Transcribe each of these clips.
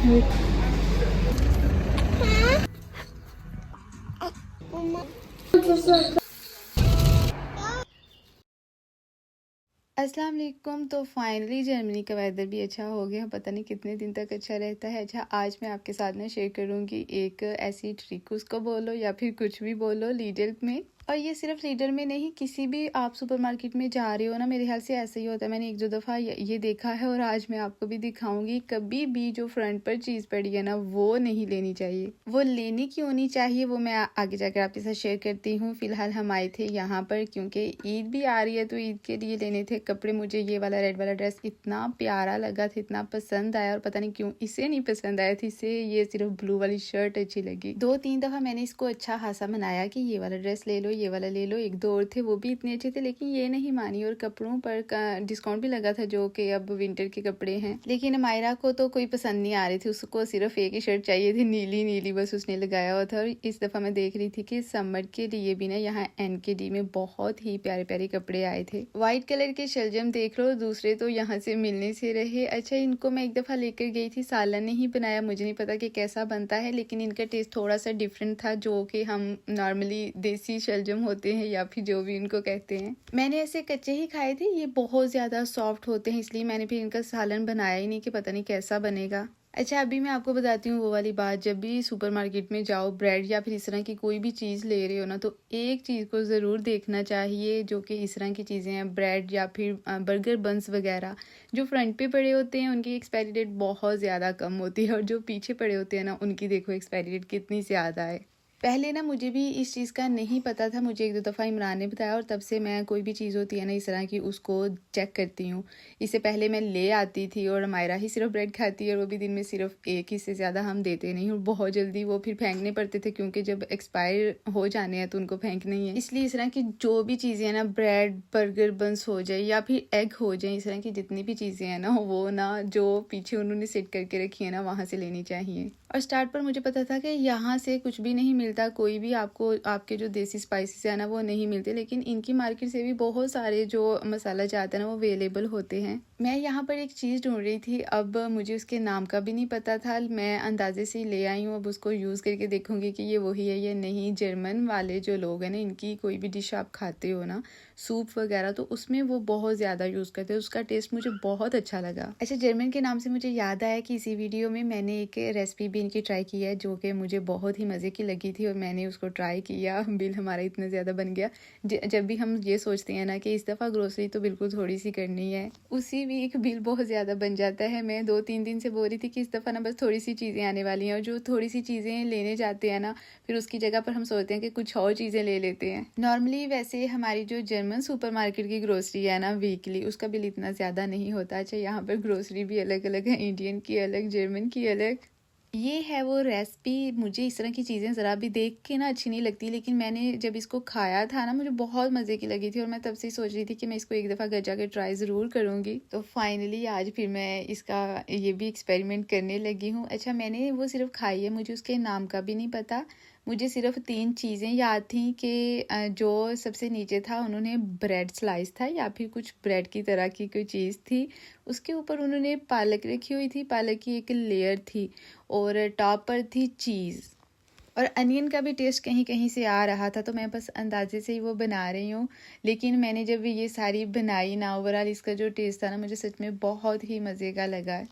अस्सलाम वालेकुम। तो फाइनली जर्मनी का वेदर भी अच्छा हो गया। पता नहीं कितने दिन तक अच्छा रहता है। अच्छा, आज मैं आपके साथ ना शेयर करूंगी एक ऐसी ट्रिक, उसको बोलो या फिर कुछ भी बोलो, लीडर में। और ये सिर्फ लीडर में नहीं, किसी भी आप सुपरमार्केट में जा रहे हो ना, मेरे ख्याल से ऐसा ही होता है। मैंने एक दो दफ़ा ये देखा है और आज मैं आपको भी दिखाऊंगी। कभी भी जो फ्रंट पर चीज़ पड़ी है ना, वो नहीं लेनी चाहिए। वो लेनी क्यों नहीं चाहिए वो मैं आगे जाकर आपके साथ शेयर करती हूँ। फिलहाल हम आए थे यहाँ पर क्योंकि ईद भी आ रही है, तो ईद के लिए लेने थे कपड़े। मुझे ये वाला रेड वाला ड्रेस इतना प्यारा लगा था, इतना पसंद आया, और पता नहीं क्यों इसे नहीं पसंद आया था। इसे ये सिर्फ ब्लू वाली शर्ट अच्छी लगी। 2-3 दफ़ा मैंने इसको अच्छा खासा मनाया कि ये वाला ड्रेस ले लो, ये वाला ले लो। एक दो और थे, वो भी इतने अच्छे थे, लेकिन ये नहीं मानी। और कपड़ों पर डिस्काउंट भी लगा था, जो कि अब विंटर के कपड़े हैं। लेकिन मायरा को तो कोई पसंद नहीं आ रही थी, उसको सिर्फ एक ही शर्ट चाहिए थी, नीली नीली, बस उसने लगाया हुआ था। और इस दफ़ा मैं देख रही थी कि समर के लिए भी ना यहाँ NKD में बहुत ही प्यारे प्यारे कपड़े आए थे। व्हाइट कलर के शलजम देख लो, दूसरे तो यहाँ से मिलने से रहे। अच्छा, इनको मैं एक दफ़ा लेकर गई थी, सालन ने ही बनाया, मुझे नहीं पता कि कैसा बनता है, लेकिन इनका टेस्ट थोड़ा सा डिफरेंट था, जो कि हम नॉर्मली देसी शलजम होते हैं या फिर जो भी इनको कहते हैं। मैंने ऐसे कच्चे ही खाए थे, ये बहुत ज़्यादा सॉफ्ट होते हैं, इसलिए मैंने फिर इनका सालन बनाया ही नहीं कि पता नहीं कैसा बनेगा। अच्छा, अभी मैं आपको बताती हूँ वो वाली बात। जब भी सुपरमार्केट में जाओ, ब्रेड या फिर इस तरह की कोई भी चीज़ ले रहे हो ना, तो एक चीज़ को ज़रूर देखना चाहिए, जो कि इस तरह की चीज़ें हैं, ब्रेड या फिर बर्गर बंस वगैरह, जो फ्रंट पे पड़े होते हैं उनकी एक्सपायरी डेट बहुत ज़्यादा कम होती है, और जो पीछे पड़े होते हैं ना, उनकी देखो एक्सपायरी डेट कितनी ज़्यादा है। पहले ना मुझे भी इस चीज़ का नहीं पता था, मुझे एक दो दफ़ा इमरान ने बताया, और तब से मैं कोई भी चीज़ होती है ना इस तरह की, उसको चेक करती हूँ। इससे पहले मैं ले आती थी और मायरा ही सिर्फ ब्रेड खाती है, और वो भी दिन में सिर्फ एक ही, से ज़्यादा हम देते नहीं, और बहुत जल्दी वो फिर फेंकने पड़ते थे, क्योंकि जब एक्सपायर हो जाने हैं तो उनको फेंकना ही है। इसलिए इस तरह की जो भी चीज़ें हैं ना, ब्रेड बर्गर बंस हो जाए या फिर एग हो जाए, इस तरह की जितनी भी चीज़ें हैं ना, वो ना जो पीछे उन्होंने सेट करके रखी है ना, वहाँ से लेनी चाहिए। और स्टार्ट पर मुझे पता था कि यहाँ से कुछ भी नहीं मिलता, कोई भी आपको आपके जो देसी स्पाइसेस है ना वो नहीं मिलते, लेकिन इनकी मार्केट से भी बहुत सारे जो मसाला चाहते हैं ना वो अवेलेबल होते हैं। मैं यहाँ पर एक चीज़ ढूंढ रही थी, अब मुझे उसके नाम का भी नहीं पता था, मैं अंदाजे से ही ले आई हूँ। अब उसको यूज़ करके देखूंगी कि ये वही है या नहीं। जर्मन वाले जो लोग हैं ना, इनकी कोई भी डिश आप खाते हो ना, सूप वगैरह, तो उसमें वो बहुत ज़्यादा यूज़ करते हैं, उसका टेस्ट मुझे बहुत अच्छा लगा। अच्छा, जर्मन के नाम से मुझे याद आया कि इसी वीडियो में मैंने एक रेसिपी भी इनकी ट्राई की है, जो कि मुझे बहुत ही मज़े की लगी थी, और मैंने उसको ट्राई किया। बिल हमारा इतना ज़्यादा बन गया। जब भी हम ये सोचते हैं ना कि इस दफ़ा ग्रोसरी तो बिल्कुल थोड़ी सी करनी है, उसी वीक बिल बहुत ज़्यादा बन जाता है। मैं 2-3 दिन से बोल रही थी कि इस दफ़ा ना बस थोड़ी सी चीज़ें आने वाली हैं, और जो थोड़ी सी चीज़ें लेने जाते हैं ना, फिर उसकी जगह पर हम सोचते हैं कि कुछ और चीज़ें ले लेते हैं। नॉर्मली वैसे हमारी जो जर्मन सुपरमार्केट की ग्रोसरी है ना वीकली, उसका बिल इतना ज़्यादा नहीं होता। अच्छा, यहाँ पर ग्रोसरी भी अलग अलग है, इंडियन की अलग, जर्मन की अलग। ये है वो रेसिपी। मुझे इस तरह की चीज़ें ज़रा भी देख के ना अच्छी नहीं लगती, लेकिन मैंने जब इसको खाया था ना, मुझे बहुत मज़े की लगी थी, और मैं तब से सोच रही थी कि मैं इसको एक दफ़ा घर जाकर ट्राई ज़रूर करूँगी। तो फाइनली आज फिर मैं इसका ये भी एक्सपेरिमेंट करने लगी हूँ। अच्छा, मैंने वो सिर्फ खाई है, मुझे उसके नाम का भी नहीं पता। मुझे सिर्फ 3 चीज़ें याद थी कि जो सबसे नीचे था उन्होंने ब्रेड स्लाइस था, या फिर कुछ ब्रेड की तरह की कोई चीज़ थी, उसके ऊपर उन्होंने पालक रखी हुई थी, पालक की एक लेयर थी, और टॉप पर थी चीज़, और अनियन का भी टेस्ट कहीं कहीं से आ रहा था। तो मैं बस अंदाजे से ही वो बना रही हूँ, लेकिन मैंने जब ये सारी बनाई ना, ओवरऑल इसका जो टेस्ट था ना, मुझे सच में बहुत ही मज़े का लगा।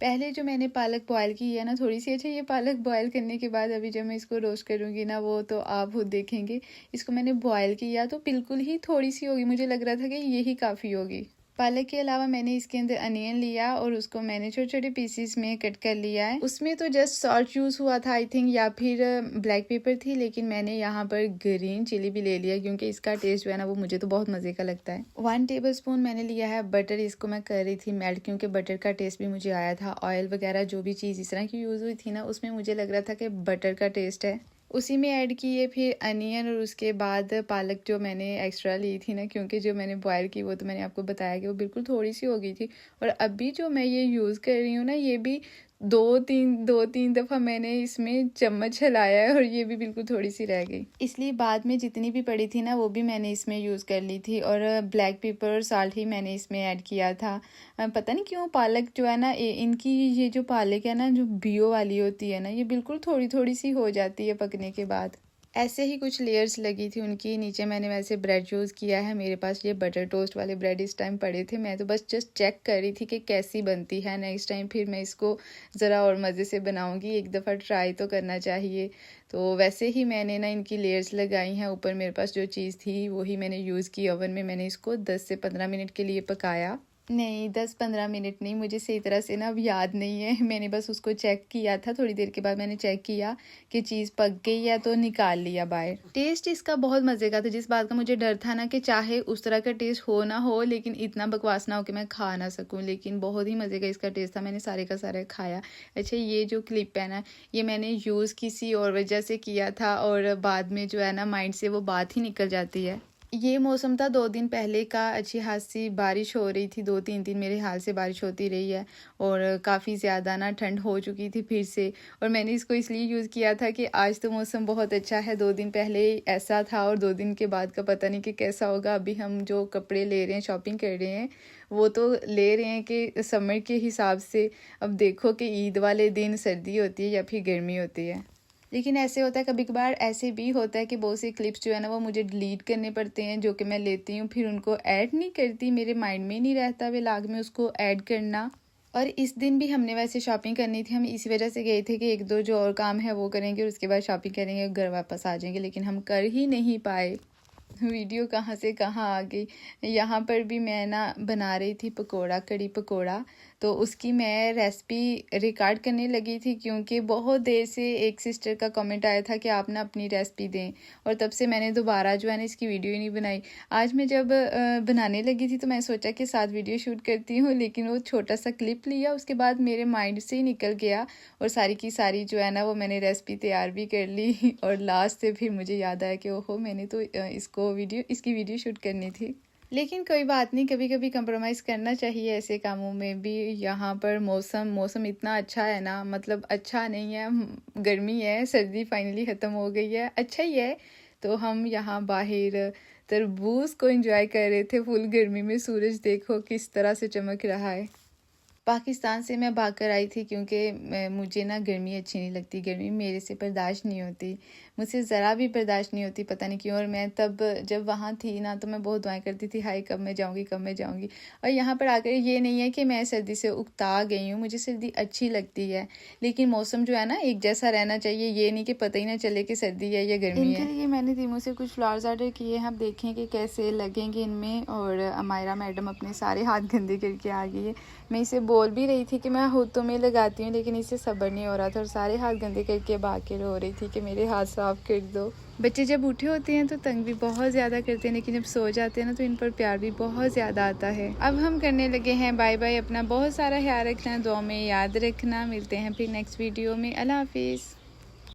पहले जो मैंने पालक बॉयल की है ना थोड़ी सी, अच्छा, ये पालक बॉयल करने के बाद अभी जब मैं इसको रोस्ट करूँगी ना, वो तो आप खुद देखेंगे। इसको मैंने बॉयल किया तो बिल्कुल ही थोड़ी सी होगी, मुझे लग रहा था कि यही काफ़ी होगी। पालक के अलावा मैंने इसके अंदर अनियन लिया, और उसको मैंने छोटे छोटे पीसेस में कट कर लिया है। उसमें तो जस्ट सॉल्ट यूज़ हुआ था आई थिंक, या फिर ब्लैक पेपर थी, लेकिन मैंने यहाँ पर ग्रीन चिली भी ले लिया, क्योंकि इसका टेस्ट जो है ना वो मुझे तो बहुत मज़े का लगता है। 1 टेबल स्पून मैंने लिया है बटर, इसको मैं कर रही थी मेल्ट, क्योंकि बटर का टेस्ट भी मुझे आया था। ऑयल वगैरह जो भी चीज़ इस तरह की यूज़ हुई थी ना, उसमें मुझे लग रहा था कि बटर का टेस्ट है। उसी में ऐड किए फिर अनियन, और उसके बाद पालक जो मैंने एक्स्ट्रा ली थी ना, क्योंकि जो मैंने बॉयल की वो तो मैंने आपको बताया कि वो बिल्कुल थोड़ी सी हो गई थी। और अभी जो मैं ये यूज़ कर रही हूँ ना, ये भी दो तीन दफ़ा मैंने इसमें चम्मच हिलाया है और ये भी बिल्कुल थोड़ी सी रह गई, इसलिए बाद में जितनी भी पड़ी थी ना वो भी मैंने इसमें यूज़ कर ली थी। और ब्लैक पेपर और साल्ट ही मैंने इसमें ऐड किया था। पता नहीं क्यों पालक जो है ना इनकी ये जो पालक है ना जो बियो वाली होती है ना, ये बिल्कुल थोड़ी थोड़ी सी हो जाती है पकने के बाद। ऐसे ही कुछ लेयर्स लगी थी उनकी। नीचे मैंने वैसे ब्रेड यूज़ किया है। मेरे पास ये बटर टोस्ट वाले ब्रेड इस टाइम पड़े थे, मैं तो बस जस्ट चेक कर रही थी कि कैसी बनती है। नेक्स्ट टाइम फिर मैं इसको ज़रा और मज़े से बनाऊंगी, एक दफ़ा ट्राई तो करना चाहिए। तो वैसे ही मैंने ना इनकी लेयर्स लगाई हैं। ऊपर मेरे पास जो चीज़ थी वही मैंने यूज़ की। ओवन में मैंने इसको 10 से 15 मिनट के लिए पकाया। नहीं, 10-15 मिनट नहीं, मुझे सही तरह से ना अब याद नहीं है। मैंने बस उसको चेक किया था, थोड़ी देर के बाद मैंने चेक किया कि चीज़ पक गई है तो निकाल लिया बाहर। टेस्ट इसका बहुत मज़े का था। जिस बात का मुझे डर था ना कि चाहे उस तरह का टेस्ट हो ना हो लेकिन इतना बकवास ना हो कि मैं खा ना सकूं, लेकिन बहुत ही मज़े का इसका टेस्ट था। मैंने सारे का सारा खाया। अच्छा, ये जो क्लिप है ना ये मैंने यूज़ किसी और वजह से किया था और बाद में जो है ना माइंड से वो बात ही निकल जाती है। ये मौसम था 2 दिन पहले का, अच्छी खासी बारिश हो रही थी। 2-3 दिन मेरे हाल से बारिश होती रही है और काफ़ी ज़्यादा ना ठंड हो चुकी थी फिर से। और मैंने इसको इसलिए यूज़ किया था कि आज तो मौसम बहुत अच्छा है। 2 दिन पहले ऐसा था और 2 दिन के बाद का पता नहीं कि कैसा होगा। अभी हम जो कपड़े ले रहे हैं, शॉपिंग कर रहे हैं, वो तो ले रहे हैं कि समर के हिसाब से। अब देखो कि ईद वाले दिन सर्दी होती है या फिर गर्मी होती है। लेकिन ऐसे होता है कभी कभार, ऐसे भी होता है कि बहुत सी क्लिप्स जो है ना वो मुझे डिलीट करने पड़ते हैं, जो कि मैं लेती हूँ फिर उनको ऐड नहीं करती, मेरे माइंड में नहीं रहता व्लॉग में उसको ऐड करना। और इस दिन भी हमने वैसे शॉपिंग करनी थी, हम इसी वजह से गए थे कि 1-2 जो और काम है वो करेंगे और उसके बाद शॉपिंग करेंगे, घर वापस आ जाएंगे, लेकिन हम कर ही नहीं पाए। वीडियो कहाँ से कहाँ आ गई। यहाँ पर भी मैं ना बना रही थी पकोड़ा, कड़ी पकोड़ा। तो उसकी मैं रेसिपी रिकॉर्ड करने लगी थी क्योंकि बहुत देर से एक सिस्टर का कमेंट आया था कि आप ना अपनी रेसिपी दें, और तब से मैंने दोबारा जो है ना इसकी वीडियो ही नहीं बनाई। आज मैं जब बनाने लगी थी तो मैं सोचा कि साथ वीडियो शूट करती हूँ, लेकिन वो छोटा सा क्लिप लिया, उसके बाद मेरे माइंड से ही निकल गया और सारी की सारी जो है ना वो मैंने रेसिपी तैयार भी कर ली। और लास्ट से फिर मुझे याद आया कि ओहो मैंने तो इसकी वीडियो शूट करनी थी। लेकिन कोई बात नहीं, कभी कभी कंप्रोमाइज़ करना चाहिए ऐसे कामों में भी। यहाँ पर मौसम इतना अच्छा है ना, मतलब अच्छा नहीं है, गर्मी है, सर्दी फाइनली ख़त्म हो गई है, अच्छा ही है। तो हम यहाँ बाहर तरबूज को एंजॉय कर रहे थे फुल गर्मी में। सूरज देखो किस तरह से चमक रहा है। पाकिस्तान से मैं भाग कर आई थी क्योंकि मुझे ना गर्मी अच्छी नहीं लगती, गर्मी मेरे से बर्दाश्त नहीं होती, मुझसे ज़रा भी बर्दाश्त नहीं होती, पता नहीं क्यों। और मैं तब जब वहाँ थी ना तो मैं बहुत दुआएं करती थी, हाय कब मैं जाऊँगी कब मैं जाऊँगी। और यहाँ पर आकर ये नहीं है कि मैं सर्दी से उकता गई हूँ, मुझे सर्दी अच्छी लगती है, लेकिन मौसम जो है ना एक जैसा रहना चाहिए, ये नहीं कि पता ही ना चले कि सर्दी है या गर्मी है। इनके लिए मैंने दीमू से कुछ फ्लावर्स ऑर्डर किए हैं, आप देखें कि कैसे लगेंगे इनमें। और अमायरा मैडम अपने सारे हाथ गंदे करके आ गई है। मैं इसे बोल भी रही थी कि मैं हाथों में लगाती हूँ, लेकिन इसे सब्र नहीं हो रहा था और सारे हाथ गंदे करके भाग के रो रही थी कि मेरे हाथ साफ कर दो। बच्चे जब उठे होते हैं तो तंग भी बहुत ज़्यादा करते हैं, लेकिन जब सो जाते हैं ना तो इन पर प्यार भी बहुत ज़्यादा आता है। अब हम करने लगे हैं बाय बाय। अपना बहुत सारा ख्याल रखना, दुआ में याद रखना। मिलते हैं फिर नेक्स्ट वीडियो में। अल्लाह हाफिज़।